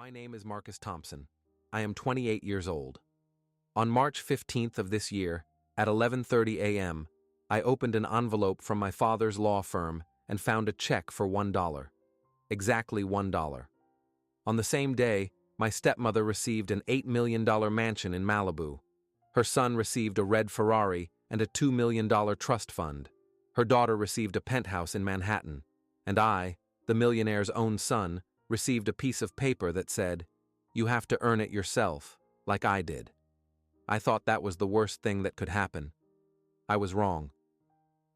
My name is Marcus Thompson. I am 28 years old. On March 15th of this year, at 11:30 a.m., I opened an envelope from my father's law firm and found a check for $1. Exactly $1. On the same day, my stepmother received an $8 million mansion in Malibu. Her son received a red Ferrari and a $2 million trust fund. Her daughter received a penthouse in Manhattan. And I, the millionaire's own son, received a piece of paper that said, "You have to earn it yourself, like I did." I thought that was the worst thing that could happen. I was wrong.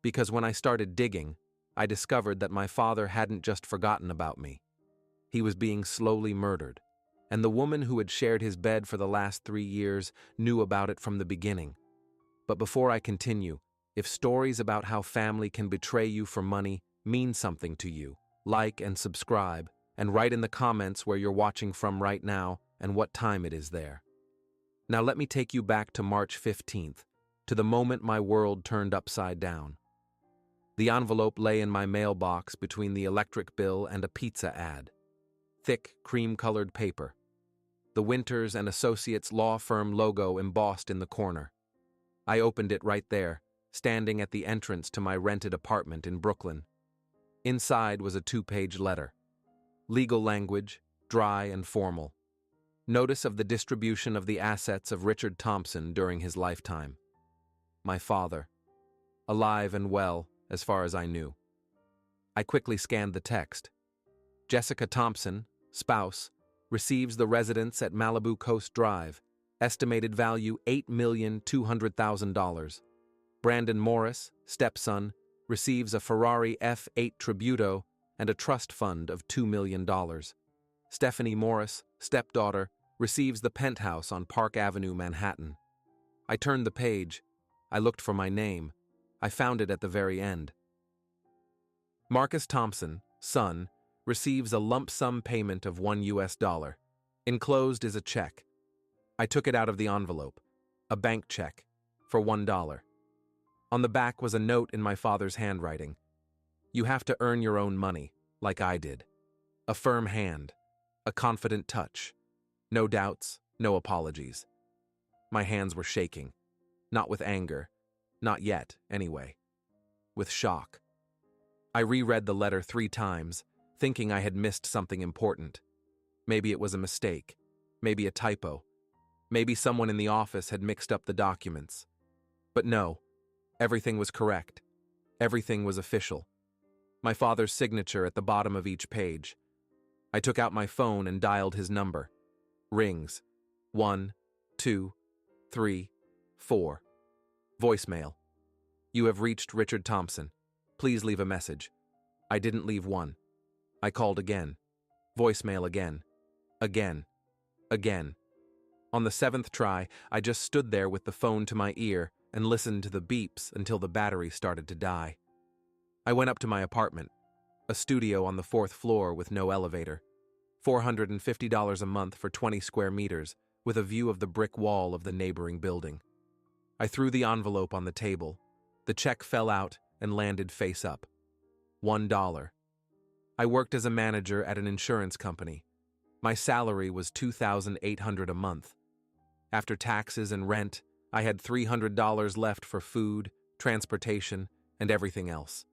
Because when I started digging, I discovered that my father hadn't just forgotten about me. He was being slowly murdered, and the woman who had shared his bed for the last 3 years knew about it from the beginning. But before I continue, if stories about how family can betray you for money mean something to you, like and subscribe, and write in the comments where you're watching from right now and what time it is there. Now let me take you back to March 15th, to the moment my world turned upside down. The envelope lay in my mailbox between the electric bill and a pizza ad. Thick, cream-colored paper. The Winters and Associates law firm logo embossed in the corner. I opened it right there, standing at the entrance to my rented apartment in Brooklyn. Inside was a 2-page letter. Legal language, dry and formal. Notice of the distribution of the assets of Richard Thompson during his lifetime. My father. Alive and well, as far as I knew. I quickly scanned the text. Jessica Thompson, spouse, receives the residence at Malibu Coast Drive. Estimated value $8,200,000. Brandon Morris, stepson, receives a Ferrari F8 Tributo and a trust fund of $2 million. Stephanie Morris, stepdaughter, receives the penthouse on Park Avenue, Manhattan. I turned the page. I looked for my name. I found it at the very end. Marcus Thompson, son, receives a lump sum payment of $1. Enclosed is a check. I took it out of the envelope, a bank check, for $1. On the back was a note in my father's handwriting. You have to earn your own money, like I did. A firm hand, a confident touch. No doubts, no apologies. My hands were shaking. Not with anger. Not yet, anyway. With shock. I reread the letter 3 times, thinking I had missed something important. Maybe it was a mistake. Maybe a typo. Maybe someone in the office had mixed up the documents. But no, everything was correct. Everything was official. My father's signature at the bottom of each page. I took out my phone and dialed his number. Rings. 1, 2, 3, 4. Voicemail. You have reached Richard Thompson. Please leave a message. I didn't leave one. I called again. Voicemail again. Again. Again. On the 7th try, I just stood there with the phone to my ear and listened to the beeps until the battery started to die. I went up to my apartment, a studio on the 4th floor with no elevator. $450 a month for 20 square meters, with a view of the brick wall of the neighboring building. I threw the envelope on the table. The check fell out and landed face up. $1. I worked as a manager at an insurance company. My salary was $2,800 a month. After taxes and rent, I had $300 left for food, transportation, and everything else.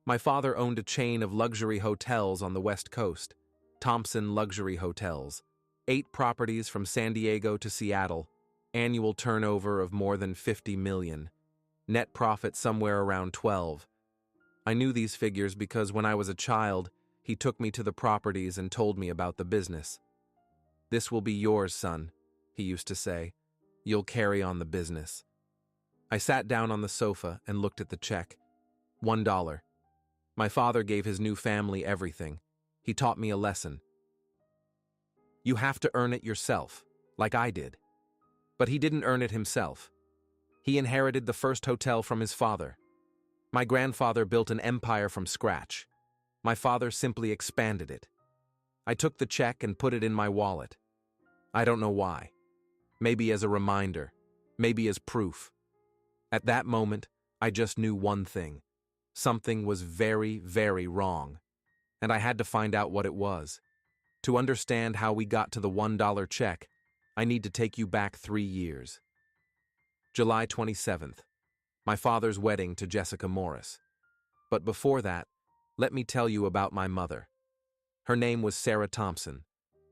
My father owned a chain of luxury hotels on the West Coast, Thompson Luxury Hotels, 8 properties from San Diego to Seattle, annual turnover of more than $50 million, net profit somewhere around 12. I knew these figures because when I was a child, he took me to the properties and told me about the business. "This will be yours, son," he used to say. "You'll carry on the business." I sat down on the sofa and looked at the check. $1. My father gave his new family everything. He taught me a lesson. You have to earn it yourself, like I did. But he didn't earn it himself. He inherited the first hotel from his father. My grandfather built an empire from scratch. My father simply expanded it. I took the check and put it in my wallet. I don't know why. Maybe as a reminder. Maybe as proof. At that moment, I just knew one thing. Something was very, very wrong, and I had to find out what it was. To understand how we got to the $1 check, I need to take you back 3 years. July 27th. My father's wedding to Jessica Morris. But before that, let me tell you about my mother. Her name was Sarah Thompson.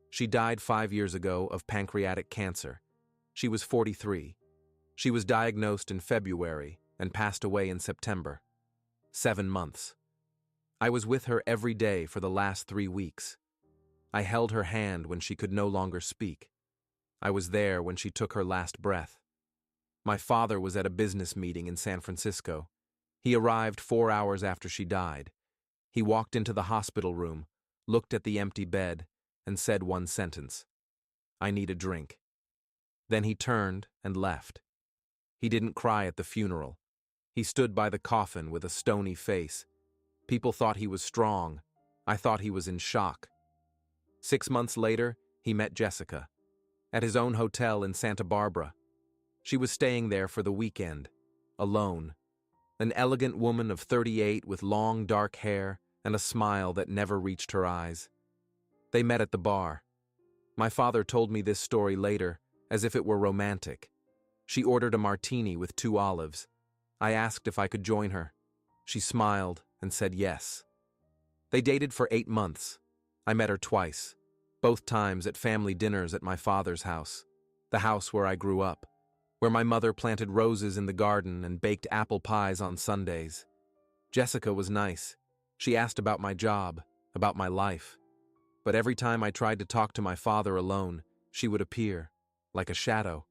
She died 5 years ago of pancreatic cancer. She was 43. She was diagnosed in February and passed away in September. 7 months. I was with her every day for the last 3 weeks. I held her hand when she could no longer speak. I was there when she took her last breath. My father was at a business meeting in San Francisco. He arrived 4 hours after she died. He walked into the hospital room, looked at the empty bed, and said one sentence: "I need a drink." Then he turned and left. He didn't cry at the funeral. He stood by the coffin with a stony face. People thought he was strong. I thought he was in shock. 6 months later, he met Jessica at his own hotel in Santa Barbara. She was staying there for the weekend, alone. An elegant woman of 38 with long dark hair and a smile that never reached her eyes. They met at the bar. My father told me this story later, as if it were romantic. She ordered a martini with 2 olives. I asked if I could join her. She smiled and said yes. They dated for 8 months. I met her twice, both times at family dinners at my father's house, the house where I grew up, where my mother planted roses in the garden and baked apple pies on Sundays. Jessica was nice. She asked about my job, about my life. But every time I tried to talk to my father alone, she would appear, like a shadow.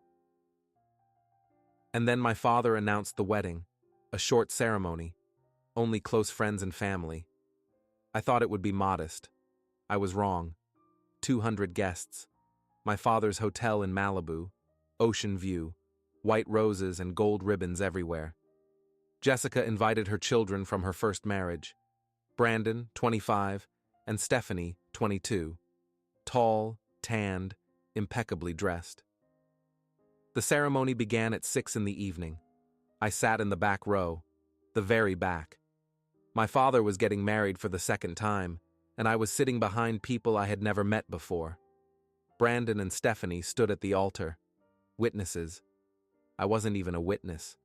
And then my father announced the wedding, a short ceremony, only close friends and family. I thought it would be modest. I was wrong. 200 guests. My father's hotel in Malibu, ocean view, white roses and gold ribbons everywhere. Jessica invited her children from her first marriage, Brandon, 25, and Stephanie, 22, tall, tanned, impeccably dressed. The ceremony began at 6 in the evening. I sat in the back row, the very back. My father was getting married for the second time, and I was sitting behind people I had never met before. Brandon and Stephanie stood at the altar, witnesses. I wasn't even a witness.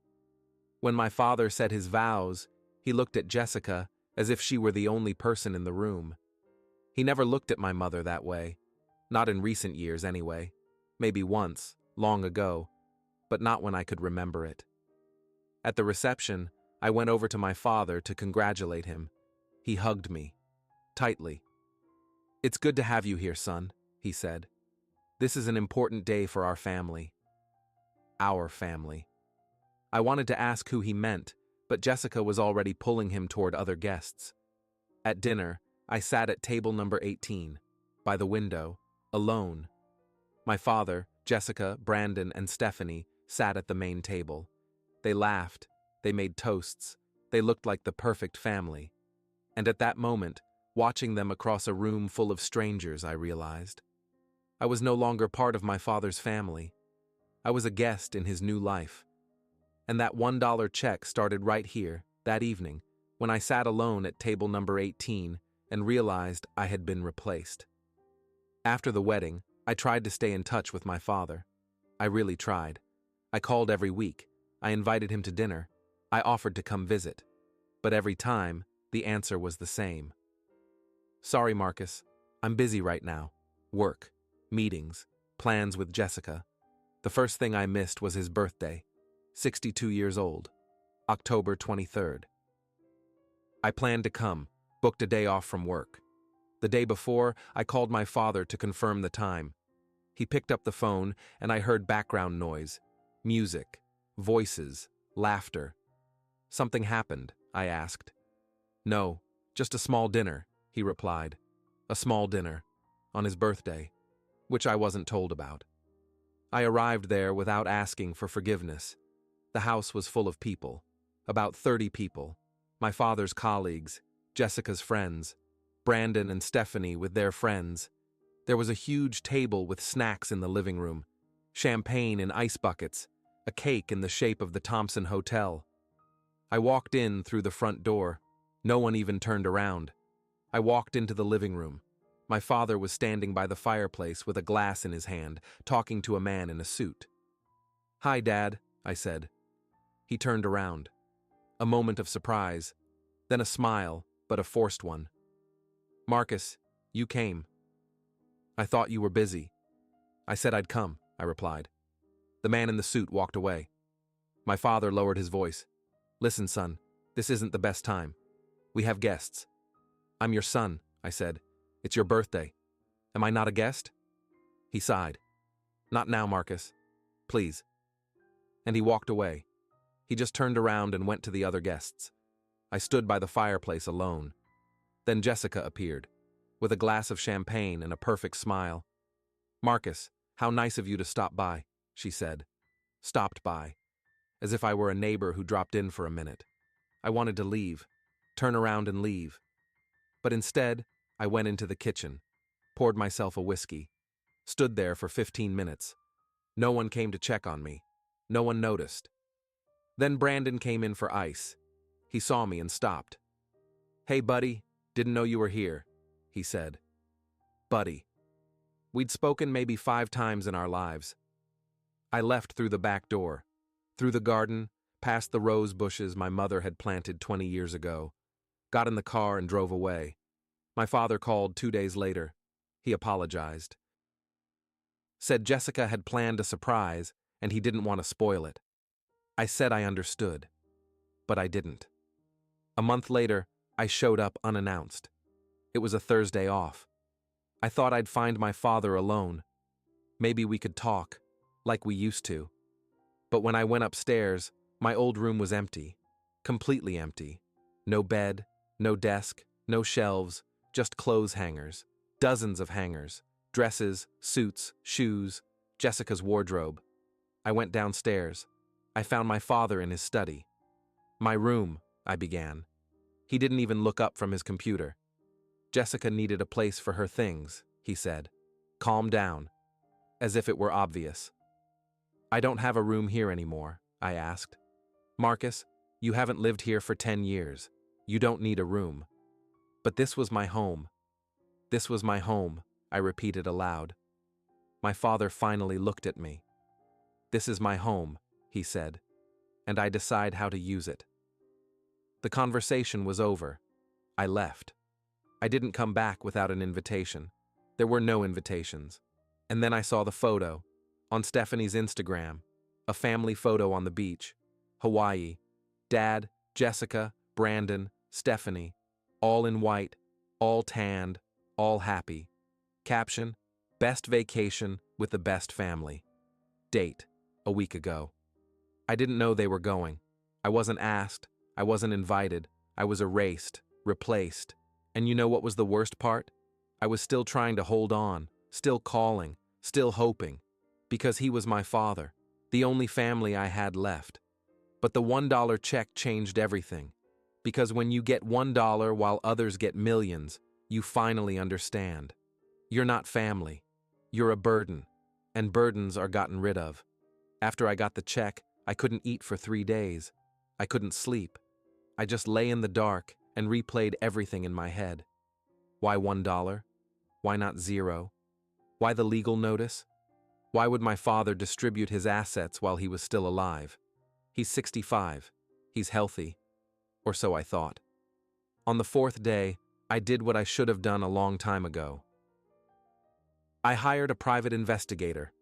When my father said his vows, he looked at Jessica as if she were the only person in the room. He never looked at my mother that way, not in recent years anyway. Maybe once, long ago, but not when I could remember it. At the reception, I went over to my father to congratulate him. He hugged me, tightly. "It's good to have you here, son," he said. "This is an important day for our family." Our family. I wanted to ask who he meant, but Jessica was already pulling him toward other guests. At dinner, I sat at table number 18, by the window, alone. My father, Jessica, Brandon, and Stephanie sat at the main table. They laughed, they made toasts, they looked like the perfect family. And at that moment, watching them across a room full of strangers, I realized I was no longer part of my father's family. I was a guest in his new life. And that $1 check started right here, that evening, when I sat alone at table number 18 and realized I had been replaced. After the wedding, I tried to stay in touch with my father. I really tried. I called every week. I invited him to dinner. I offered to come visit. But every time, the answer was the same. "Sorry, Marcus. I'm busy right now. Work, meetings, plans with Jessica." The first thing I missed was his birthday, 62 years old, October 23rd. I planned to come, booked a day off from work. The day before, I called my father to confirm the time. He picked up the phone, and I heard background noise, music, voices, laughter. "Something happened?" I asked. "No, just a small dinner," he replied. A small dinner, on his birthday, which I wasn't told about. I arrived there without asking for forgiveness. The house was full of people, about 30 people, my father's colleagues, Jessica's friends, Brandon and Stephanie with their friends. There was a huge table with snacks in the living room, champagne in ice buckets, a cake in the shape of the Thompson Hotel. I walked in through the front door. No one even turned around. I walked into the living room. My father was standing by the fireplace with a glass in his hand, talking to a man in a suit. "Hi, Dad," I said. He turned around. A moment of surprise, then a smile, but a forced one. "Marcus, you came." "I thought you were busy." "I said I'd come," I replied. The man in the suit walked away. My father lowered his voice. "Listen, son, this isn't the best time. We have guests." "I'm your son," I said. "It's your birthday. Am I not a guest?" He sighed. "Not now, Marcus. Please." And he walked away. He just turned around and went to the other guests. I stood by the fireplace alone. Then Jessica appeared, with a glass of champagne and a perfect smile. "Marcus, how nice of you to stop by," she said. Stopped by, as if I were a neighbor who dropped in for a minute. I wanted to leave, turn around and leave. But instead, I went into the kitchen, poured myself a whiskey, stood there for 15 minutes. No one came to check on me. No one noticed. Then Brandon came in for ice. He saw me and stopped. "Hey, buddy, didn't know you were here," he said. Buddy. We'd spoken maybe 5 times in our lives. I left through the back door, through the garden, past the rose bushes my mother had planted 20 years ago, got in the car and drove away. My father called 2 days later. He apologized. Said Jessica had planned a surprise and he didn't want to spoil it. I said I understood, but I didn't. A month later, I showed up unannounced. It was a Thursday off. I thought I'd find my father alone. Maybe we could talk, like we used to. But when I went upstairs, my old room was empty, completely empty. No bed, no desk, no shelves, just clothes hangers, dozens of hangers, dresses, suits, shoes, Jessica's wardrobe. I went downstairs. I found my father in his study. "My room," I began. He didn't even look up from his computer. "Jessica needed a place for her things," he said. "Calm down," as if it were obvious. "I don't have a room here anymore," I asked. "Marcus, you haven't lived here for 10 years. You don't need a room." "But this was my home. This was my home," I repeated aloud. My father finally looked at me. "This is my home," he said, "and I decide how to use it." The conversation was over. I left. I didn't come back without an invitation. There were no invitations. And then I saw the photo, on Stephanie's Instagram, a family photo on the beach, Hawaii. Dad, Jessica, Brandon, Stephanie, all in white, all tanned, all happy. Caption, "Best vacation with the best family." Date, a week ago. I didn't know they were going. I wasn't asked. I wasn't invited. I was erased, replaced. And you know what was the worst part? I was still trying to hold on, still calling, still hoping. Because he was my father, the only family I had left. But the $1 check changed everything. Because when you get $1 while others get millions, you finally understand. You're not family. You're a burden. And burdens are gotten rid of. After I got the check, I couldn't eat for 3 days. I couldn't sleep. I just lay in the dark and replayed everything in my head. Why $1? Why not 0? Why the legal notice? Why would my father distribute his assets while he was still alive? He's 65. He's healthy. Or so I thought. On the 4th day, I did what I should have done a long time ago. I hired a private investigator.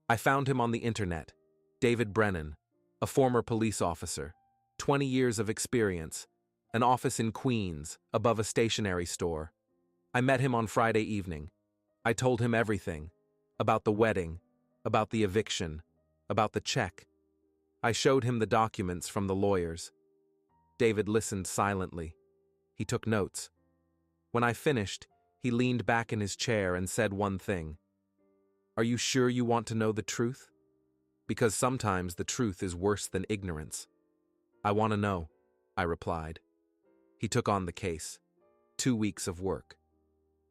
I found him on the internet. David Brennan, a former police officer, 20 years of experience, an office in Queens, above a stationery store. I met him on Friday evening. I told him everything, about the wedding, about the eviction, about the check. I showed him the documents from the lawyers. David listened silently. He took notes. When I finished, he leaned back in his chair and said one thing. "Are you sure you want to know the truth? Because sometimes the truth is worse than ignorance." "I want to know," I replied. He took on the case. 2 weeks of work.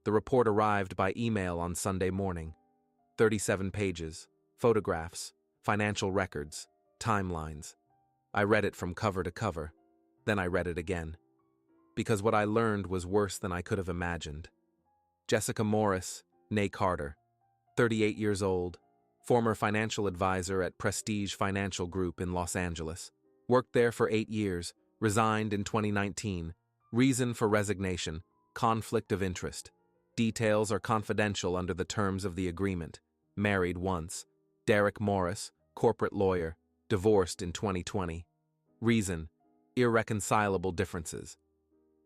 The report arrived by email on Sunday morning. 37 pages, photographs, financial records, timelines. I read it from cover to cover. Then I read it again. Because what I learned was worse than I could have imagined. Jessica Morris, née Carter, 38 years old, former financial advisor at Prestige Financial Group in Los Angeles. Worked there for 8 years, resigned in 2019. Reason for resignation: conflict of interest. Details are confidential under the terms of the agreement. Married once. Derek Morris, corporate lawyer, divorced in 2020. Reason: irreconcilable differences.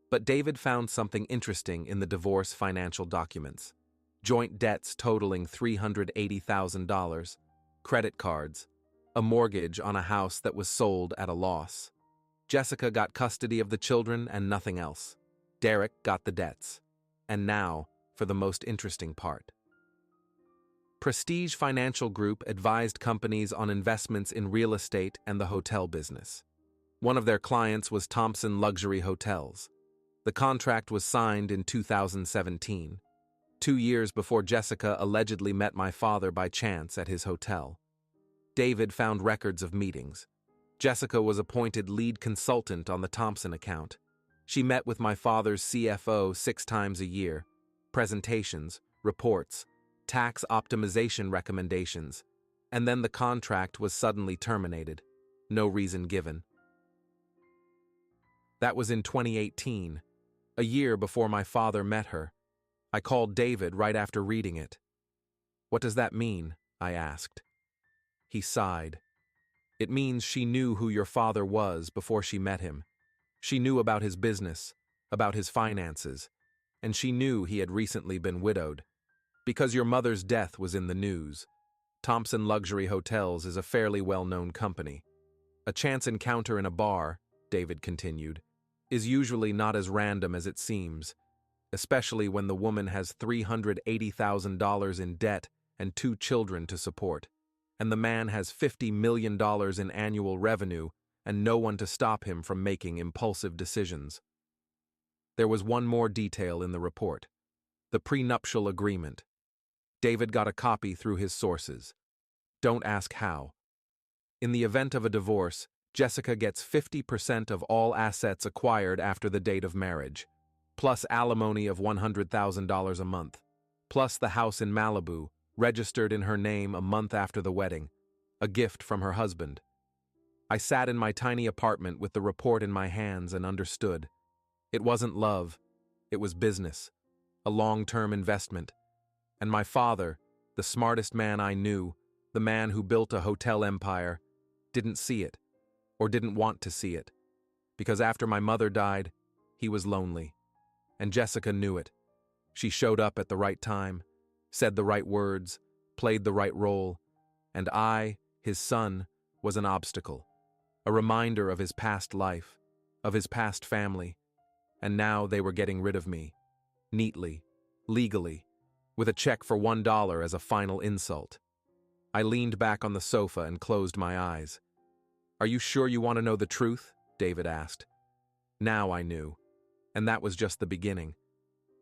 But David found something interesting in the divorce financial documents. Joint debts totaling $380,000, credit cards, a mortgage on a house that was sold at a loss. Jessica got custody of the children and nothing else. Derek got the debts. And now, for the most interesting part. Prestige Financial Group advised companies on investments in real estate and the hotel business. One of their clients was Thompson Luxury Hotels. The contract was signed in 2017, 2 years before Jessica allegedly met my father by chance at his hotel. David found records of meetings. Jessica was appointed lead consultant on the Thompson account. She met with my father's CFO 6 times a year. Presentations, reports, tax optimization recommendations, and then the contract was suddenly terminated. No reason given. That was in 2018, a year before my father met her. I called David right after reading it. "What does that mean?" I asked. He sighed. "It means she knew who your father was before she met him. She knew about his business, about his finances, and she knew he had recently been widowed. Because your mother's death was in the news. Thompson Luxury Hotels is a fairly well-known company. A chance encounter in a bar," David continued, "is usually not as random as it seems, especially when the woman has $380,000 in debt and 2 children to support, and the man has $50 million in annual revenue and no one to stop him from making impulsive decisions." There was one more detail in the report: the prenuptial agreement. David got a copy through his sources. Don't ask how. In the event of a divorce, Jessica gets 50% of all assets acquired after the date of marriage, plus alimony of $100,000 a month, plus the house in Malibu, registered in her name a month after the wedding, a gift from her husband. I sat in my tiny apartment with the report in my hands and understood. It wasn't love, it was business, a long-term investment. And my father, the smartest man I knew, the man who built a hotel empire, didn't see it, or didn't want to see it, because after my mother died, he was lonely. And Jessica knew it. She showed up at the right time, said the right words, played the right role, and I, his son, was an obstacle, a reminder of his past life, of his past family, and now they were getting rid of me, neatly, legally, with a check for $1 as a final insult. I leaned back on the sofa and closed my eyes. "Are you sure you want to know the truth?" David asked. Now I knew, and that was just the beginning.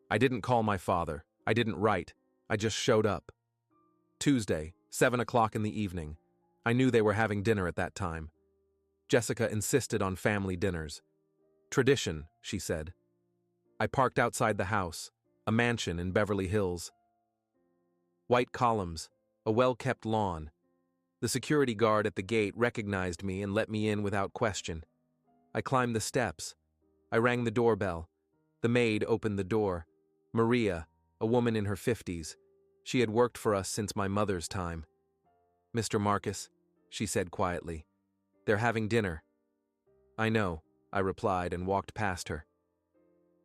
I didn't call my father, I didn't write, I just showed up. Tuesday, 7 o'clock in the evening. I knew they were having dinner at that time. Jessica insisted on family dinners. "Tradition," she said. I parked outside the house, a mansion in Beverly Hills. White columns, a well-kept lawn. The security guard at the gate recognized me and let me in without question. I climbed the steps. I rang the doorbell. The maid opened the door. Maria, a woman in her 50s. She had worked for us since my mother's time. "Mr. Marcus," she said quietly, "they're having dinner." "I know," I replied and walked past her.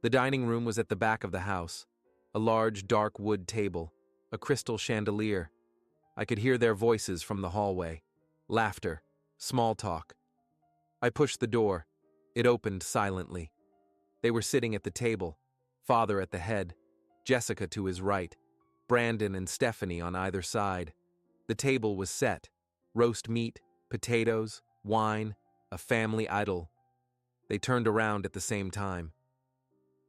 The dining room was at the back of the house, a large dark wood table, a crystal chandelier. I could hear their voices from the hallway. Laughter, small talk. I pushed the door. It opened silently. They were sitting at the table, father at the head, Jessica to his right, Brandon and Stephanie on either side. The table was set. Roast meat, potatoes, wine, a family idyll. They turned around at the same time.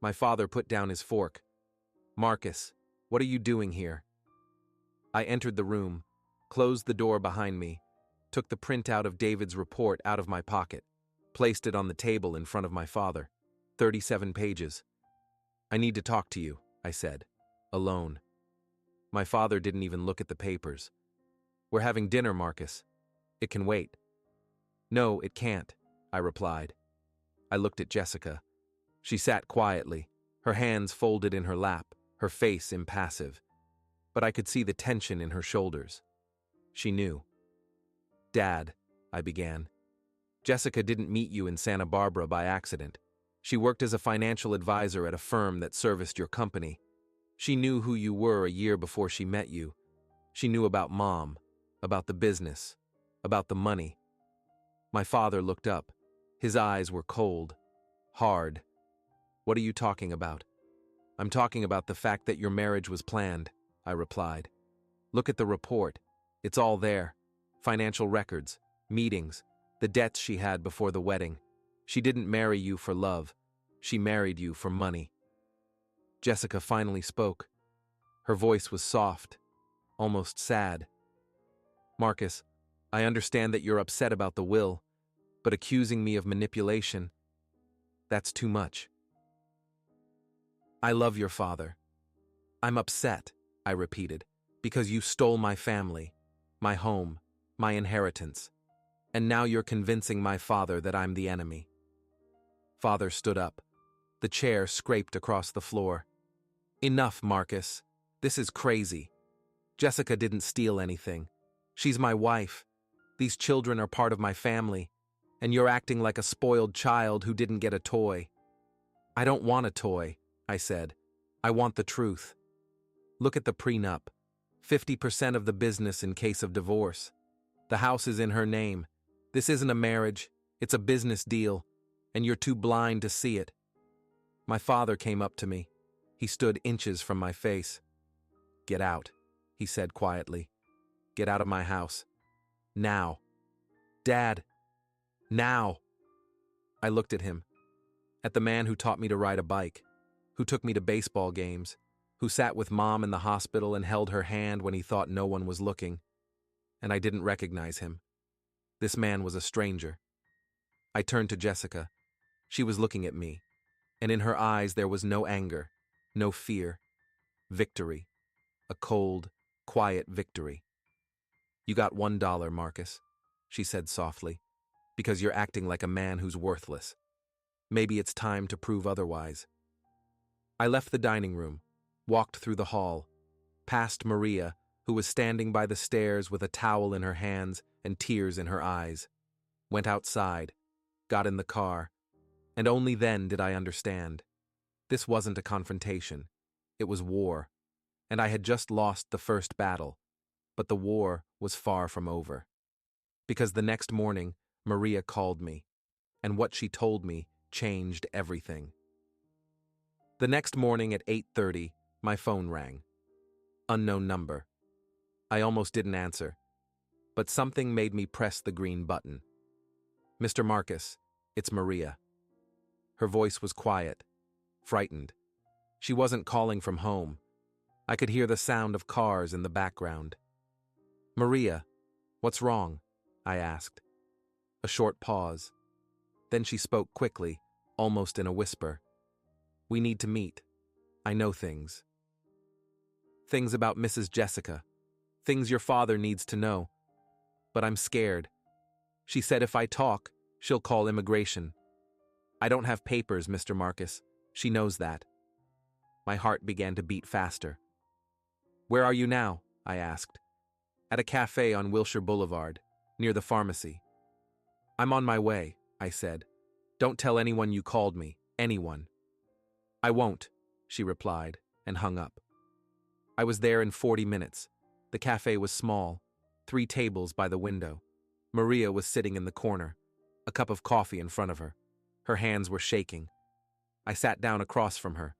My father put down his fork. "Marcus, what are you doing here?" I entered the room, closed the door behind me, took the printout of David's report out of my pocket, placed it on the table in front of my father. 37 pages. "I need to talk to you," I said, alone. My father didn't even look at the papers. "We're having dinner, Marcus. It can wait." "No, it can't," I replied. I looked at Jessica. She sat quietly, her hands folded in her lap, her face impassive. But I could see the tension in her shoulders. She knew. "Dad," I began. "Jessica didn't meet you in Santa Barbara by accident. She worked as a financial advisor at a firm that serviced your company. She knew who you were a year before she met you. She knew about Mom, about the business, about the money." My father looked up. His eyes were cold, hard. "What are you talking about?" "I'm talking about the fact that your marriage was planned," I replied. "Look at the report. It's all there. Financial records, meetings, the debts she had before the wedding. She didn't marry you for love. She married you for money." Jessica finally spoke. Her voice was soft, almost sad. "Marcus, I understand that you're upset about the will, but accusing me of manipulation, that's too much. I love your father. I'm upset," I repeated, "because you stole my family, my home, my inheritance, and now you're convincing my father that I'm the enemy." Father stood up. The chair scraped across the floor. "Enough, Marcus. This is crazy. Jessica didn't steal anything. She's my wife. These children are part of my family, and you're acting like a spoiled child who didn't get a toy." "I don't want a toy," I said. "I want the truth. Look at the prenup. 50% of the business in case of divorce. The house is in her name. This isn't a marriage, it's a business deal, and you're too blind to see it." My father came up to me. He stood inches from my face. "Get out," he said quietly. "Get out of my house. Now. Dad. Now." I looked at him. At the man who taught me to ride a bike, who took me to baseball games, who sat with Mom in the hospital and held her hand when he thought no one was looking. And I didn't recognize him. This man was a stranger. I turned to Jessica. She was looking at me, and in her eyes there was no anger, no fear. Victory. A cold, quiet victory. "You got $1, Marcus," she said softly, "because you're acting like a man who's worthless. Maybe it's time to prove otherwise." I left the dining room, walked through the hall, past Maria, who was standing by the stairs with a towel in her hands and tears in her eyes, went outside, got in the car, and only then did I understand. This wasn't a confrontation. It was war, and I had just lost the first battle, but the war was far from over. Because the next morning, Maria called me, and what she told me changed everything. The next morning at 8:30, my phone rang. Unknown number. I almost didn't answer, but something made me press the green button. "Mr. Marcus, it's Maria." Her voice was quiet, frightened. She wasn't calling from home. I could hear the sound of cars in the background. "Maria, what's wrong?" I asked. A short pause. Then she spoke quickly, almost in a whisper. "We need to meet. I know things. Things about Mrs. Jessica. Things your father needs to know. But I'm scared. She said if I talk, she'll call immigration. I don't have papers, Mr. Marcus. She knows that." My heart began to beat faster. "Where are you now?" I asked. "At a cafe on Wilshire Boulevard, near the pharmacy." "I'm on my way," I said. "Don't tell anyone you called me, anyone." "I won't," she replied, and hung up. I was there in 40 minutes. The cafe was small, 3 tables by the window. Maria was sitting in the corner, a cup of coffee in front of her. Her hands were shaking. I sat down across from her.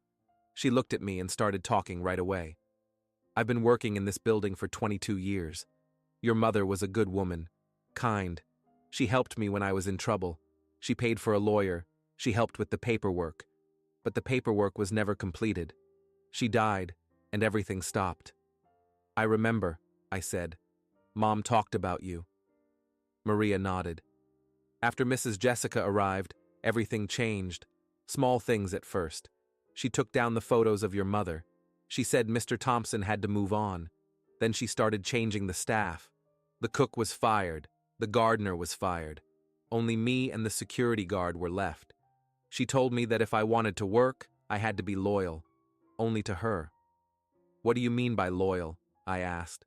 She looked at me and started talking right away. "I've been working in this building for 22 years. Your mother was a good woman, kind. She helped me when I was in trouble. She paid for a lawyer. She helped with the paperwork. But the paperwork was never completed. She died, and everything stopped." "I remember," I said. "Mom talked about you." Maria nodded. "After Mrs. Jessica arrived, everything changed. Small things at first. She took down the photos of your mother. She said Mr. Thompson had to move on. Then she started changing the staff. The cook was fired. The gardener was fired. Only me and the security guard were left. She told me that if I wanted to work, I had to be loyal. Only to her. What do you mean by loyal? I asked.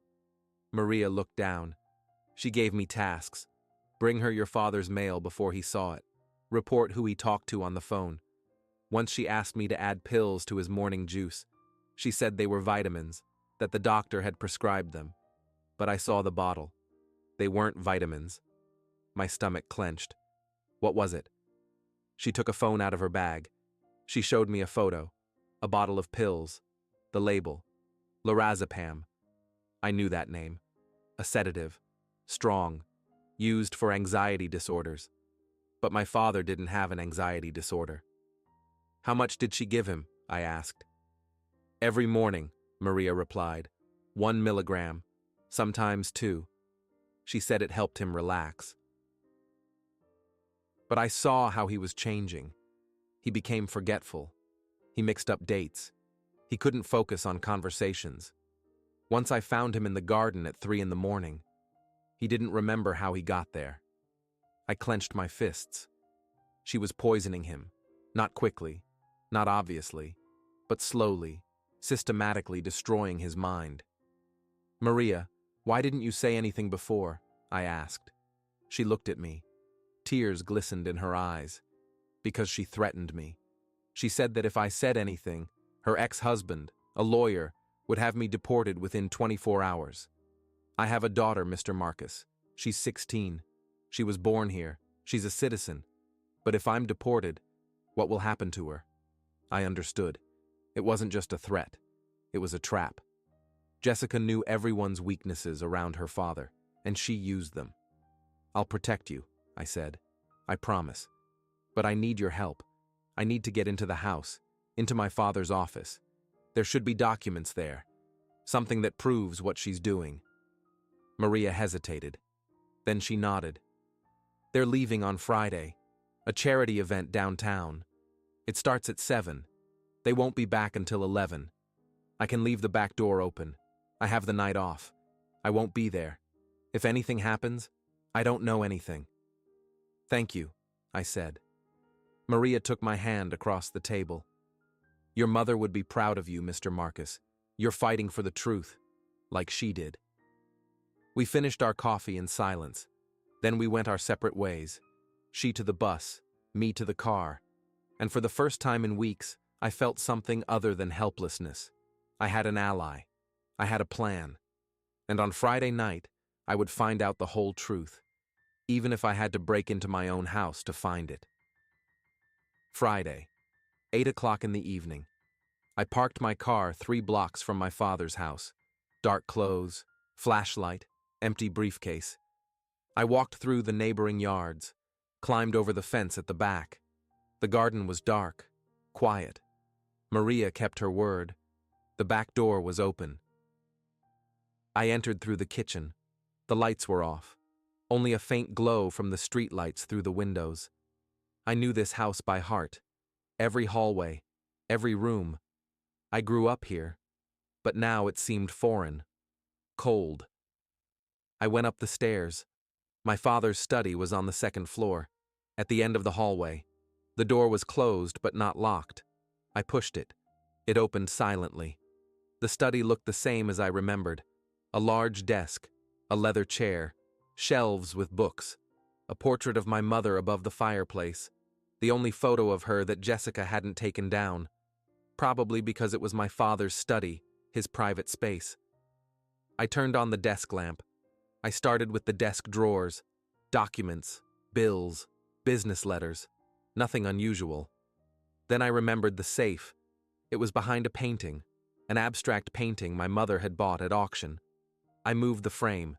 Maria looked down. She gave me tasks. Bring her your father's mail before he saw it. Report who he talked to on the phone. Once she asked me to add pills to his morning juice. She said they were vitamins, that the doctor had prescribed them. But I saw the bottle. They weren't vitamins. My stomach clenched. What was it? She took a phone out of her bag. She showed me a photo, a bottle of pills, the label, lorazepam. I knew that name. A sedative, strong, used for anxiety disorders. But my father didn't have an anxiety disorder. How much did she give him? I asked. Every morning, Maria replied. 1 milligram, sometimes 2. She said it helped him relax. But I saw how he was changing. He became forgetful. He mixed up dates. He couldn't focus on conversations. Once I found him in the garden at 3 in the morning. He didn't remember how he got there. I clenched my fists. She was poisoning him. Not quickly, not obviously, but slowly, systematically destroying his mind. Maria, why didn't you say anything before? I asked. She looked at me. Tears glistened in her eyes. Because she threatened me. She said that if I said anything, her ex-husband, a lawyer, would have me deported within 24 hours. I have a daughter, Mr. Marcus. She's 16. She was born here. She's a citizen. But if I'm deported, what will happen to her? I understood. It wasn't just a threat. It was a trap. Jessica knew everyone's weaknesses around her father, and she used them. I'll protect you, I said. I promise. But I need your help. I need to get into the house, into my father's office. There should be documents there. Something that proves what she's doing. Maria hesitated. Then she nodded. They're leaving on Friday. A charity event downtown. It starts at 7. They won't be back until 11. I can leave the back door open. I have the night off. I won't be there. If anything happens, I don't know anything. Thank you, I said. Maria took my hand across the table. Your mother would be proud of you, Mr. Marcus. You're fighting for the truth, like she did. We finished our coffee in silence. Then we went our separate ways. She to the bus, me to the car. And for the first time in weeks, I felt something other than helplessness. I had an ally. I had a plan. And on Friday night, I would find out the whole truth, even if I had to break into my own house to find it. Friday, 8 o'clock in the evening. I parked my car 3 blocks from my father's house. Dark clothes, flashlight, empty briefcase. I walked through the neighboring yards, climbed over the fence at the back. The garden was dark, quiet. Maria kept her word. The back door was open. I entered through the kitchen. The lights were off. Only a faint glow from the street lights through the windows. I knew this house by heart. Every hallway, every room. I grew up here, but now it seemed foreign, cold. I went up the stairs. My father's study was on the 2nd floor, at the end of the hallway. The door was closed but not locked. I pushed it. It opened silently. The study looked the same as I remembered. A large desk, a leather chair, shelves with books, a portrait of my mother above the fireplace, the only photo of her that Jessica hadn't taken down, probably because it was my father's study, his private space. I turned on the desk lamp. I started with the desk drawers, documents, bills, business letters, nothing unusual. Then I remembered the safe. It was behind a painting, an abstract painting my mother had bought at auction. I moved the frame.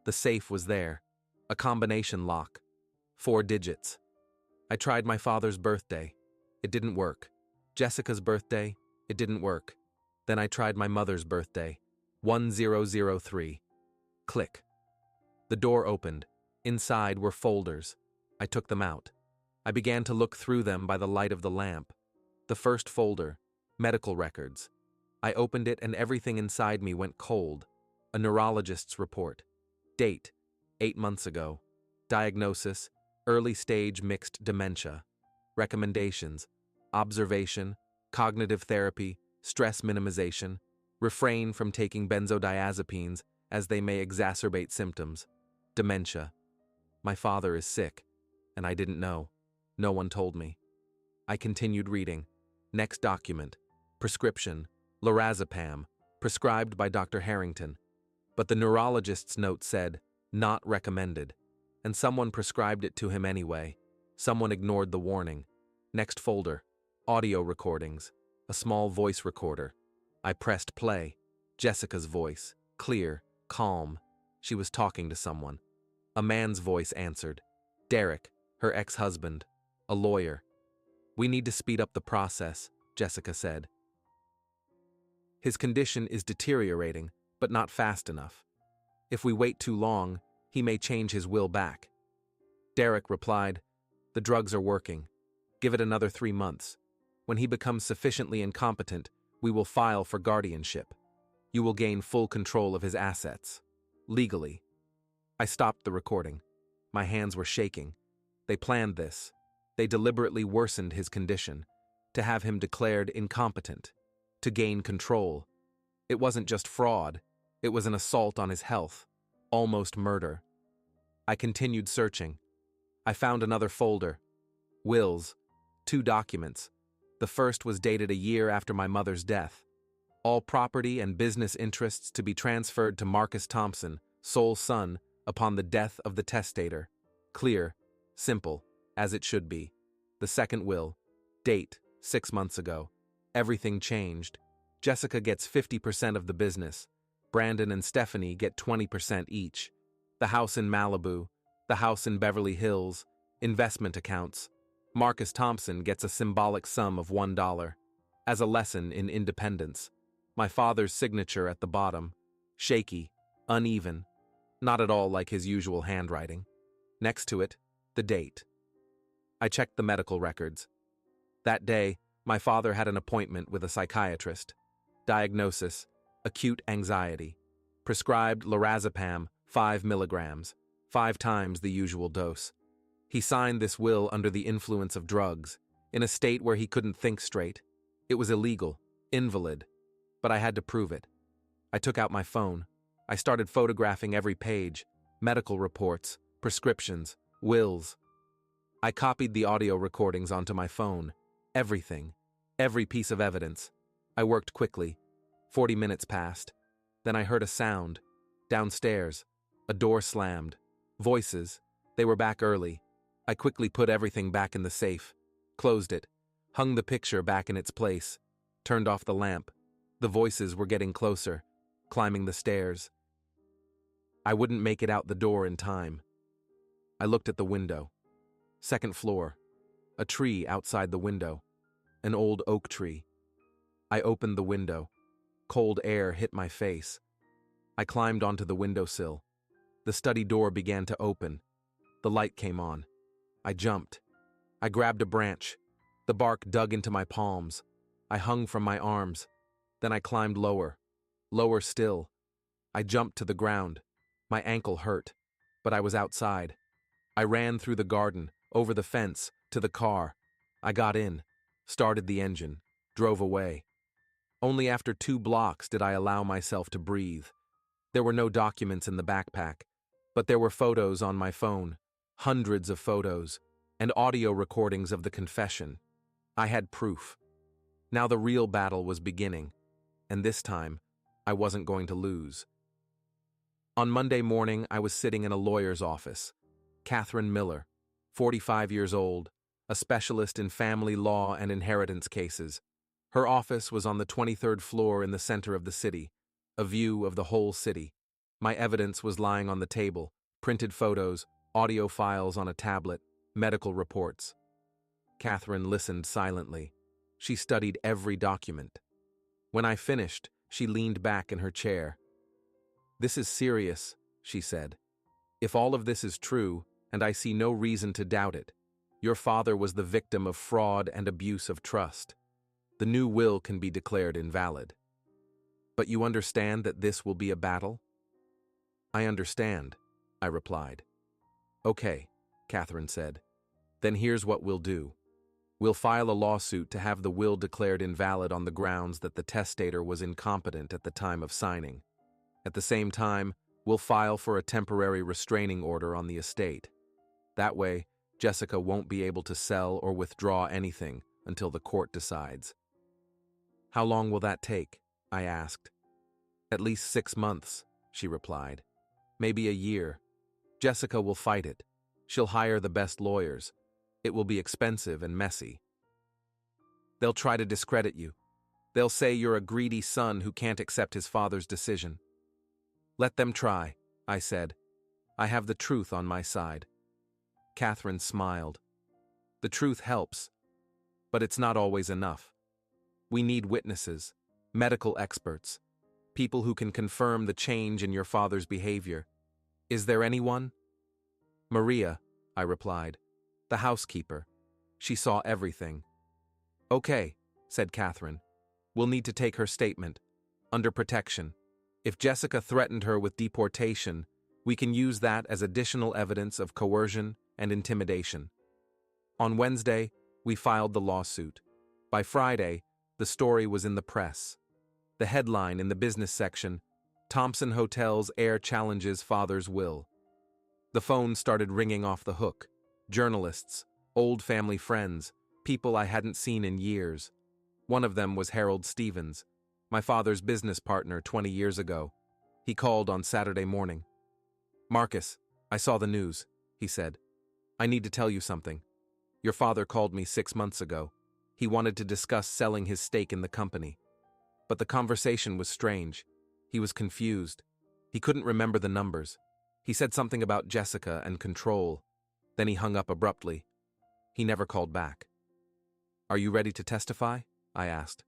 The safe was there, a combination lock, 4 digits. I tried my father's birthday. It didn't work. Jessica's birthday. It didn't work. Then I tried my mother's birthday, 1003. Click. The door opened. Inside were folders. I took them out. I began to look through them by the light of the lamp. The first folder, medical records. I opened it and everything inside me went cold. A neurologist's report. Date: 8 months ago. Diagnosis: early stage mixed dementia. Recommendations: observation, cognitive therapy, stress minimization, refrain from taking benzodiazepines as they may exacerbate symptoms. Dementia. My father is sick, and I didn't know. No one told me. I continued reading. Next document. Prescription: lorazepam, prescribed by Dr. Harrington. But the neurologist's note said, not recommended, and someone prescribed it to him anyway. Someone ignored the warning. Next folder. Audio recordings. A small voice recorder. I pressed play. Jessica's voice. Clear, calm. She was talking to someone. A man's voice answered. Derek, her ex-husband. A lawyer. We need to speed up the process, Jessica said. His condition is deteriorating, but not fast enough. If we wait too long, he may change his will back. Derek replied, the drugs are working. Give it another 3 months. When he becomes sufficiently incompetent, we will file for guardianship. You will gain full control of his assets. Legally. I stopped the recording. My hands were shaking. They planned this. They deliberately worsened his condition, to have him declared incompetent, to gain control. It wasn't just fraud, it was an assault on his health, almost murder. I continued searching. I found another folder. Wills. 2 documents. The first was dated a year after my mother's death. All property and business interests to be transferred to Marcus Thompson, sole son, upon the death of the testator. Clear, simple, as it should be. The second will. Date: 6 months ago. Everything changed. Jessica gets 50% of the business. Brandon and Stephanie get 20% each. The house in Malibu, the house in Beverly Hills, investment accounts. Marcus Thompson gets a symbolic sum of $1. As a lesson in independence. My father's signature at the bottom. Shaky, uneven, not at all like his usual handwriting. Next to it, the date. I checked the medical records. That day, my father had an appointment with a psychiatrist. Diagnosis: acute anxiety. Prescribed lorazepam, 5 milligrams, 5 times the usual dose. He signed this will under the influence of drugs, in a state where he couldn't think straight. It was illegal, invalid, but I had to prove it. I took out my phone. I started photographing every page, medical reports, prescriptions, wills. I copied the audio recordings onto my phone. Everything. Every piece of evidence. I worked quickly. 40 minutes passed. Then I heard a sound. Downstairs. A door slammed. Voices. They were back early. I quickly put everything back in the safe. Closed it. Hung the picture back in its place. Turned off the lamp. The voices were getting closer. Climbing the stairs. I wouldn't make it out the door in time. I looked at the window. 2nd floor. A tree outside the window. An old oak tree. I opened the window. Cold air hit my face. I climbed onto the windowsill. The study door began to open. The light came on. I jumped. I grabbed a branch. The bark dug into my palms. I hung from my arms. Then I climbed lower. Lower still. I jumped to the ground. My ankle hurt, but I was outside. I ran through the garden, over the fence, to the car. I got in, started the engine, drove away. Only after 2 blocks did I allow myself to breathe. There were no documents in the backpack, but there were photos on my phone, hundreds of photos, and audio recordings of the confession. I had proof. Now the real battle was beginning, and this time, I wasn't going to lose. On Monday morning, I was sitting in a lawyer's office. Catherine Miller, 45 years old, a specialist in family law and inheritance cases. Her office was on the 23rd floor in the center of the city, a view of the whole city. My evidence was lying on the table, printed photos, audio files on a tablet, medical reports. Catherine listened silently. She studied every document. When I finished, she leaned back in her chair. "This is serious," she said. "If all of this is true, and I see no reason to doubt it, your father was the victim of fraud and abuse of trust. The new will can be declared invalid." But you understand that this will be a battle? I understand, I replied. Okay, Catherine said. Then here's what we'll do. We'll file a lawsuit to have the will declared invalid on the grounds that the testator was incompetent at the time of signing. At the same time, we'll file for a temporary restraining order on the estate. That way, Jessica won't be able to sell or withdraw anything until the court decides. How long will that take? I asked. At least 6 months, she replied. Maybe a year. Jessica will fight it. She'll hire the best lawyers. It will be expensive and messy. They'll try to discredit you. They'll say you're a greedy son who can't accept his father's decision. Let them try, I said. I have the truth on my side. Catherine smiled. The truth helps, but it's not always enough. We need witnesses, medical experts, people who can confirm the change in your father's behavior. Is there anyone? Maria, I replied. The housekeeper. She saw everything. Okay, said Catherine. We'll need to take her statement. Under protection. If Jessica threatened her with deportation, we can use that as additional evidence of coercion and intimidation. On Wednesday, we filed the lawsuit. By Friday, the story was in the press. The headline in the business section, Thompson Hotel's heir challenges father's will. The phone started ringing off the hook. Journalists, old family friends, people I hadn't seen in years. One of them was Harold Stevens, my father's business partner 20 years ago. He called on Saturday morning. Marcus, I saw the news, he said. I need to tell you something. Your father called me 6 months ago. He wanted to discuss selling his stake in the company. But the conversation was strange. He was confused. He couldn't remember the numbers. He said something about Jessica and control. Then he hung up abruptly. He never called back. Are you ready to testify? I asked.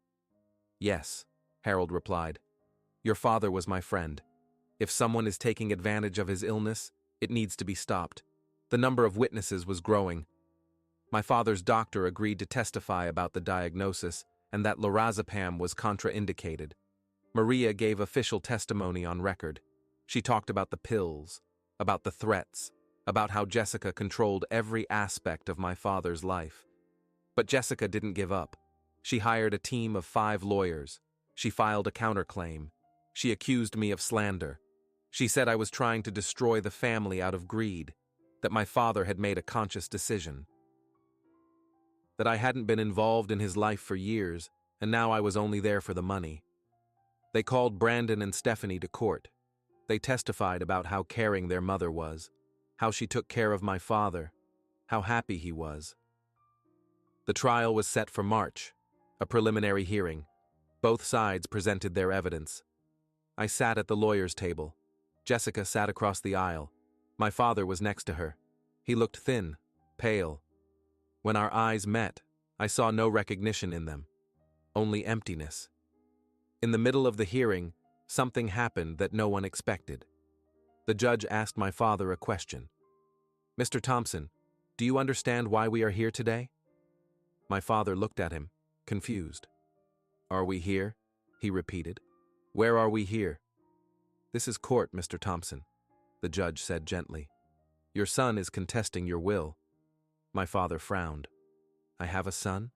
Yes, Harold replied. Your father was my friend. If someone is taking advantage of his illness, it needs to be stopped. The number of witnesses was growing. My father's doctor agreed to testify about the diagnosis and that lorazepam was contraindicated. Maria gave official testimony on record. She talked about the pills, about the threats, about how Jessica controlled every aspect of my father's life. But Jessica didn't give up. She hired a team of 5 lawyers. She filed a counterclaim. She accused me of slander. She said I was trying to destroy the family out of greed, that my father had made a conscious decision, that I hadn't been involved in his life for years, and now I was only there for the money. They called Brandon and Stephanie to court. They testified about how caring their mother was, how she took care of my father, how happy he was. The trial was set for March, a preliminary hearing. Both sides presented their evidence. I sat at the lawyer's table. Jessica sat across the aisle. My father was next to her. He looked thin, pale. When our eyes met, I saw no recognition in them, only emptiness. In the middle of the hearing, something happened that no one expected. The judge asked my father a question. Mr. Thompson, do you understand why we are here today? My father looked at him, confused. Are we here? He repeated. Where are we here? This is court, Mr. Thompson, the judge said gently. Your son is contesting your will. My father frowned. I have a son?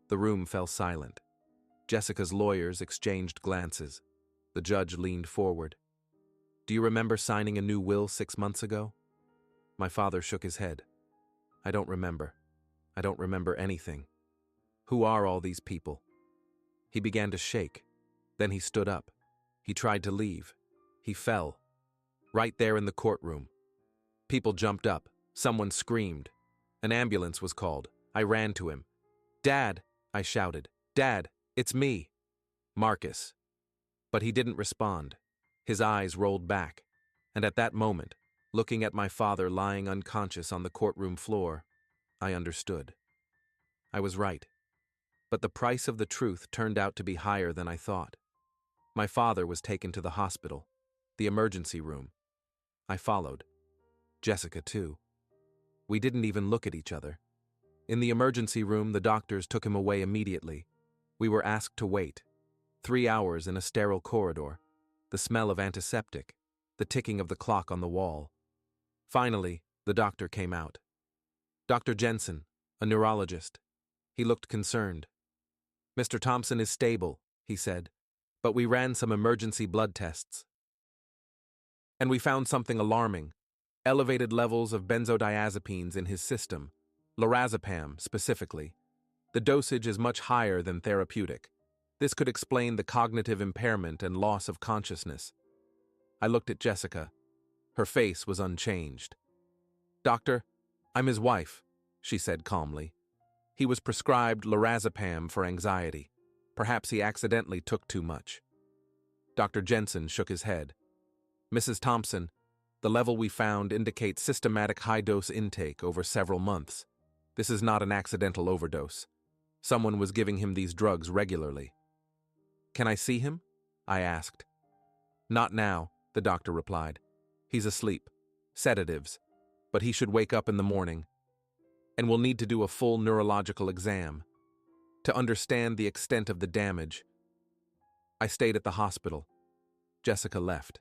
The room fell silent. Jessica's lawyers exchanged glances. The judge leaned forward. Do you remember signing a new will 6 months ago? My father shook his head. I don't remember. I don't remember anything. Who are all these people? He began to shake. Then he stood up. He tried to leave. He fell. Right there in the courtroom. People jumped up. Someone screamed. An ambulance was called. I ran to him. Dad, I shouted. Dad, it's me. Marcus. But he didn't respond. His eyes rolled back. And at that moment, looking at my father lying unconscious on the courtroom floor, I understood. I was right. But the price of the truth turned out to be higher than I thought. My father was taken to the hospital, the emergency room. I followed. Jessica, too. We didn't even look at each other. In the emergency room, the doctors took him away immediately. We were asked to wait. 3 hours in a sterile corridor, the smell of antiseptic, the ticking of the clock on the wall. Finally, the doctor came out. Dr. Jensen, a neurologist. He looked concerned. "Mr. Thompson is stable," he said, "but we ran some emergency blood tests. And we found something alarming: elevated levels of benzodiazepines in his system, lorazepam specifically. The dosage is much higher than therapeutic. This could explain the cognitive impairment and loss of consciousness." I looked at Jessica. Her face was unchanged. "Doctor, I'm his wife," she said calmly. "He was prescribed lorazepam for anxiety. Perhaps he accidentally took too much." Dr. Jensen shook his head. "Mrs. Thompson, the level we found indicates systematic high-dose intake over several months. This is not an accidental overdose. Someone was giving him these drugs regularly." "Can I see him?" I asked. "Not now," the doctor replied. "He's asleep. Sedatives. But he should wake up in the morning. And we'll need to do a full neurological exam to understand the extent of the damage." I stayed at the hospital. Jessica left.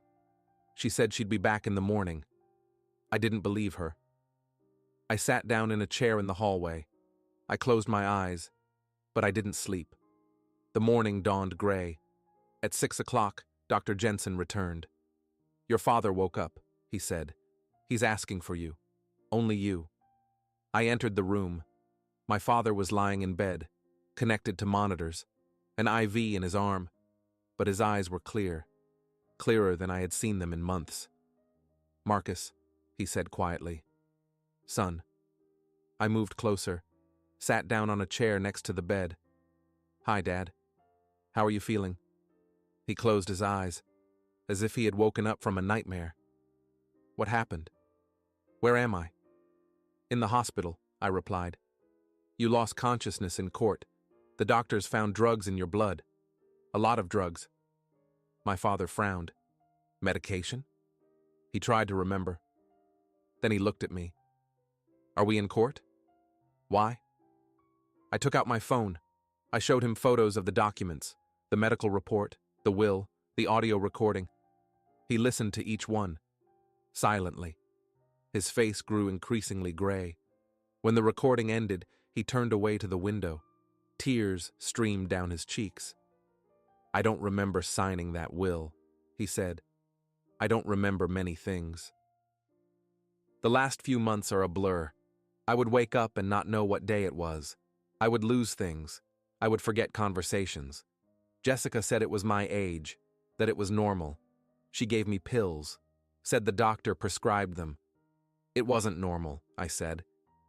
She said she'd be back in the morning. I didn't believe her. I sat down in a chair in the hallway. I closed my eyes, but I didn't sleep. The morning dawned gray. At 6 o'clock, Dr. Jensen returned. "Your father woke up," he said. "He's asking for you. Only you." I entered the room. My father was lying in bed, connected to monitors, an IV in his arm, but his eyes were clear, clearer than I had seen them in months. "Marcus," he said quietly. "Son." I moved closer, sat down on a chair next to the bed. "Hi, Dad. How are you feeling?" He closed his eyes, as if he had woken up from a nightmare. "What happened? Where am I?" "In the hospital," I replied. "You lost consciousness in court. The doctors found drugs in your blood. A lot of drugs." My father frowned. "Medication?" He tried to remember. Then he looked at me. "Are we in court? Why?" I took out my phone. I showed him photos of the documents, the medical report, the will, the audio recording. He listened to each one, silently. His face grew increasingly gray. When the recording ended, he turned away to the window. Tears streamed down his cheeks. "I don't remember signing that will," he said. "I don't remember many things." The last few months are a blur. I would wake up and not know what day it was. I would lose things. I would forget conversations. Jessica said it was my age, that it was normal. She gave me pills, said the doctor prescribed them. "It wasn't normal," I said.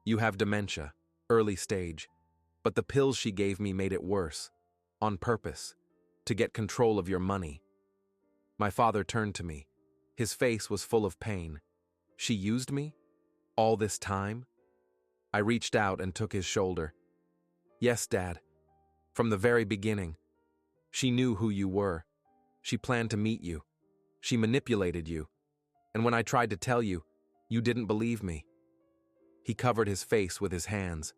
"You have dementia, early stage." But the pills she gave me made it worse, on purpose, to get control of your money. My father turned to me. His face was full of pain. "She used me? All this time?" I reached out and took his shoulder. "Yes, Dad. From the very beginning. She knew who you were. She planned to meet you. She manipulated you. And when I tried to tell you, you didn't believe me." He covered his face with his hands.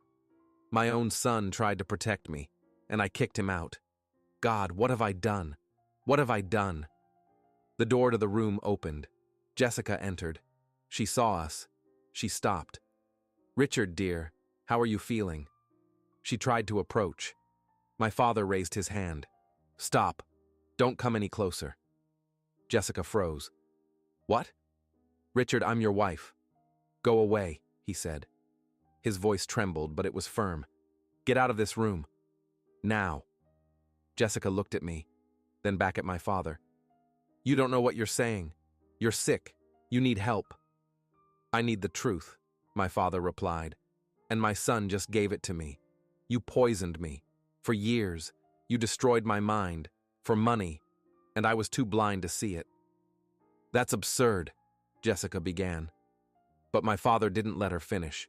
"My own son tried to protect me, and I kicked him out. God, what have I done? What have I done?" The door to the room opened. Jessica entered. She saw us. She stopped. "Richard, dear, how are you feeling?" She tried to approach. My father raised his hand. "Stop. Don't come any closer." Jessica froze. "What?" "Richard, I'm your wife." "Go away," he said. His voice trembled, but it was firm. "Get out of this room. Now." Jessica looked at me, then back at my father. "You don't know what you're saying. You're sick. You need help." "I need the truth," my father replied. "And my son just gave it to me. You poisoned me. For years, you destroyed my mind. For money. And I was too blind to see it." "That's absurd," Jessica began. But my father didn't let her finish.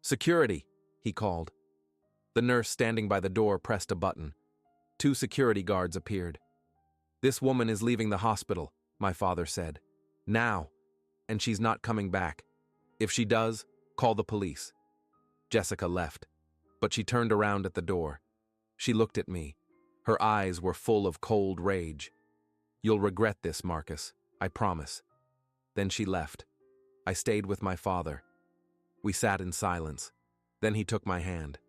"Security," he called. The nurse standing by the door pressed a button. 2 security guards appeared. "This woman is leaving the hospital," my father said. "Now. And she's not coming back. If she does, call the police." Jessica left, but she turned around at the door. She looked at me. Her eyes were full of cold rage. "You'll regret this, Marcus, I promise." Then she left. I stayed with my father. We sat in silence. Then he took my hand.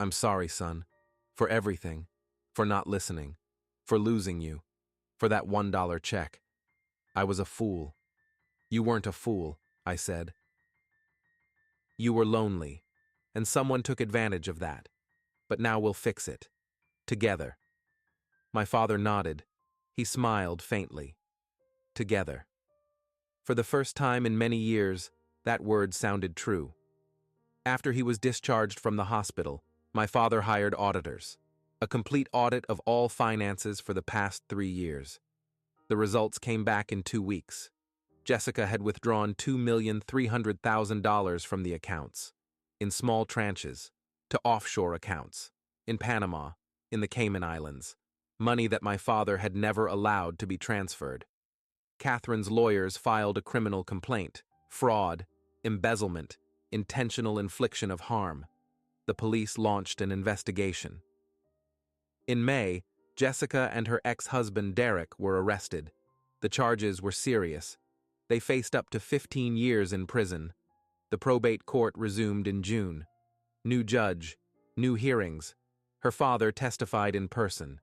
"I'm sorry, son, for everything, for not listening, for losing you, for that $1 check. I was a fool." "You weren't a fool," I said. "You were lonely, and someone took advantage of that. But now we'll fix it. Together." My father nodded. He smiled faintly. Together. For the first time in many years, that word sounded true. After he was discharged from the hospital, my father hired auditors. A complete audit of all finances for the past 3 years. The results came back in 2 weeks. Jessica had withdrawn $2,300,000 from the accounts, in small tranches, to offshore accounts, in Panama, in the Cayman Islands, money that my father had never allowed to be transferred. Catherine's lawyers filed a criminal complaint, fraud, embezzlement, intentional infliction of harm. The police launched an investigation. In May, Jessica and her ex-husband Derek were arrested. The charges were serious. They faced up to 15 years in prison. The probate court resumed in June. New judge, new hearings. Her father testified in person.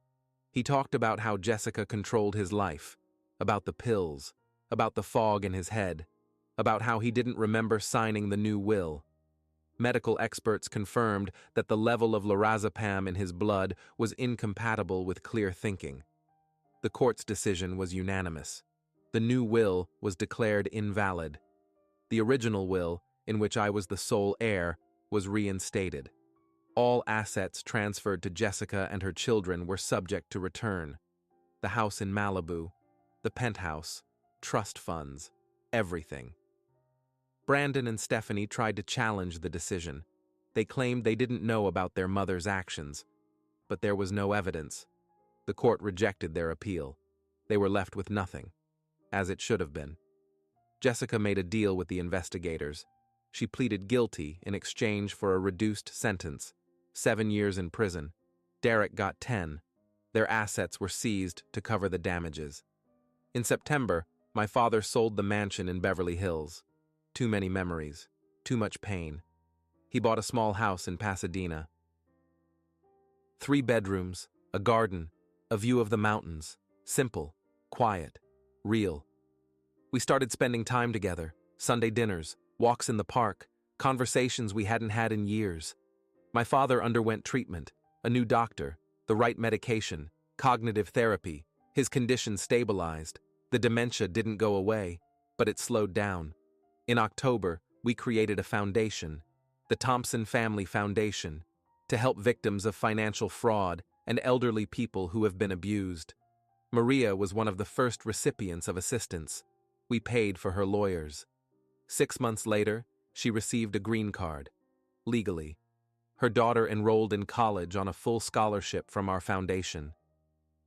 He talked about how Jessica controlled his life, about the pills, about the fog in his head, about how he didn't remember signing the new will. Medical experts confirmed that the level of lorazepam in his blood was incompatible with clear thinking. The court's decision was unanimous. The new will was declared invalid. The original will, in which I was the sole heir, was reinstated. All assets transferred to Jessica and her children were subject to return. The house in Malibu, the penthouse, trust funds, everything. Brandon and Stephanie tried to challenge the decision. They claimed they didn't know about their mother's actions, but there was no evidence. The court rejected their appeal. They were left with nothing, as it should have been. Jessica made a deal with the investigators. She pleaded guilty in exchange for a reduced sentence, 7 years in prison. Derek got 10. Their assets were seized to cover the damages. In September, my father sold the mansion in Beverly Hills. Too many memories, too much pain. He bought a small house in Pasadena. 3 bedrooms, a garden, a view of the mountains. Simple, quiet, real. We started spending time together, Sunday dinners, walks in the park, conversations we hadn't had in years. My father underwent treatment, a new doctor, the right medication, cognitive therapy. His condition stabilized. The dementia didn't go away, but it slowed down. In October, we created a foundation, the Thompson Family Foundation, to help victims of financial fraud and elderly people who have been abused. Maria was one of the first recipients of assistance. We paid for her lawyers. 6 months later, she received a green card, legally. Her daughter enrolled in college on a full scholarship from our foundation.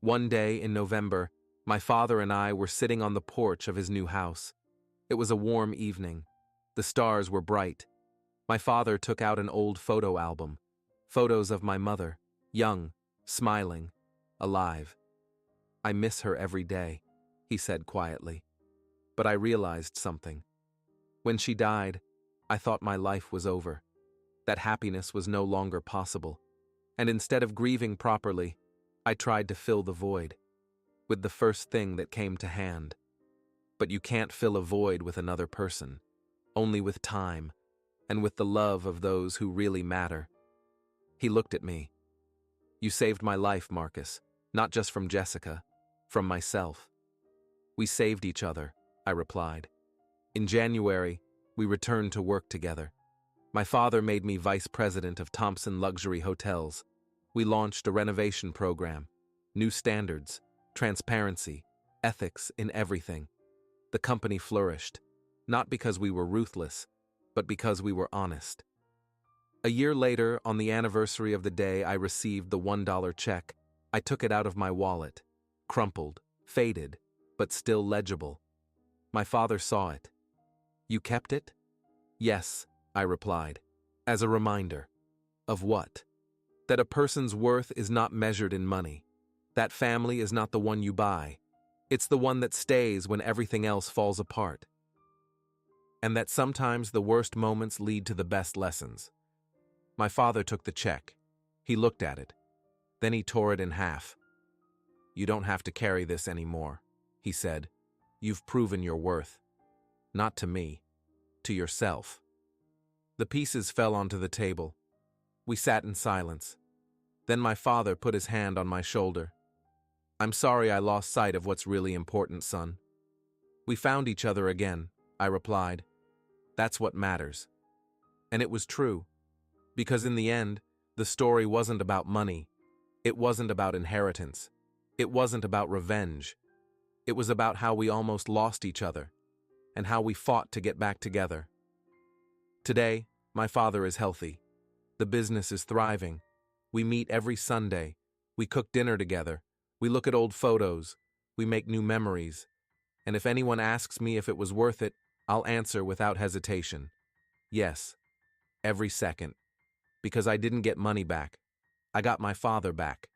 One day in November, my father and I were sitting on the porch of his new house. It was a warm evening. The stars were bright. My father took out an old photo album, photos of my mother, young, smiling, alive. "I miss her every day," he said quietly. But I realized something. When she died, I thought my life was over, that happiness was no longer possible, and instead of grieving properly, I tried to fill the void with the first thing that came to hand. But you can't fill a void with another person, only with time, and with the love of those who really matter. He looked at me. "You saved my life, Marcus, not just from Jessica, from myself." "We saved each other," I replied. In January, we returned to work together. My father made me vice president of Thompson Luxury Hotels. We launched a renovation program, new standards, transparency, ethics in everything. The company flourished, not because we were ruthless, but because we were honest. A year later, on the anniversary of the day I received the $1 check, I took it out of my wallet, crumpled, faded, but still legible. My father saw it. "You kept it?" "Yes," I replied, "as a reminder." "Of what?" "That a person's worth is not measured in money, That family is not the one you buy. It's the one that stays when everything else falls apart. And that sometimes the worst moments lead to the best lessons. My father took the check. He looked at it. Then he tore it in half. "You don't have to carry this anymore," he said. "You've proven your worth. Not to me, to yourself." The pieces fell onto the table. We sat in silence. Then my father put his hand on my shoulder. "I'm sorry I lost sight of what's really important, son." "We found each other again," I replied. "That's what matters." And it was true. Because in the end, the story wasn't about money. It wasn't about inheritance. It wasn't about revenge. It was about how we almost lost each other, and how we fought to get back together. Today, my father is healthy. The business is thriving. We meet every Sunday. We cook dinner together. We look at old photos. We make new memories. And if anyone asks me if it was worth it, I'll answer without hesitation. Yes, every second. Because I didn't get money back. I got my father back.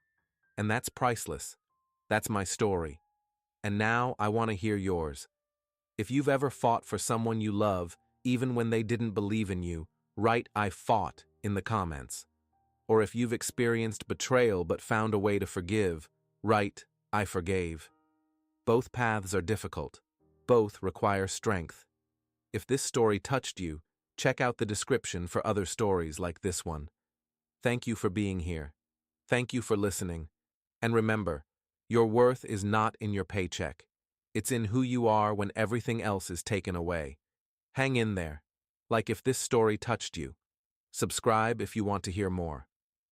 And that's priceless. That's my story. And now I want to hear yours. If you've ever fought for someone you love, even when they didn't believe in you, write "I fought" in the comments. Or if you've experienced betrayal but found a way to forgive, write "I forgave." Both paths are difficult. Both require strength. If this story touched you, check out the description for other stories like this one. Thank you for being here. Thank you for listening. And remember, your worth is not in your paycheck. It's in who you are when everything else is taken away. Hang in there. Like if this story touched you. Subscribe if you want to hear more.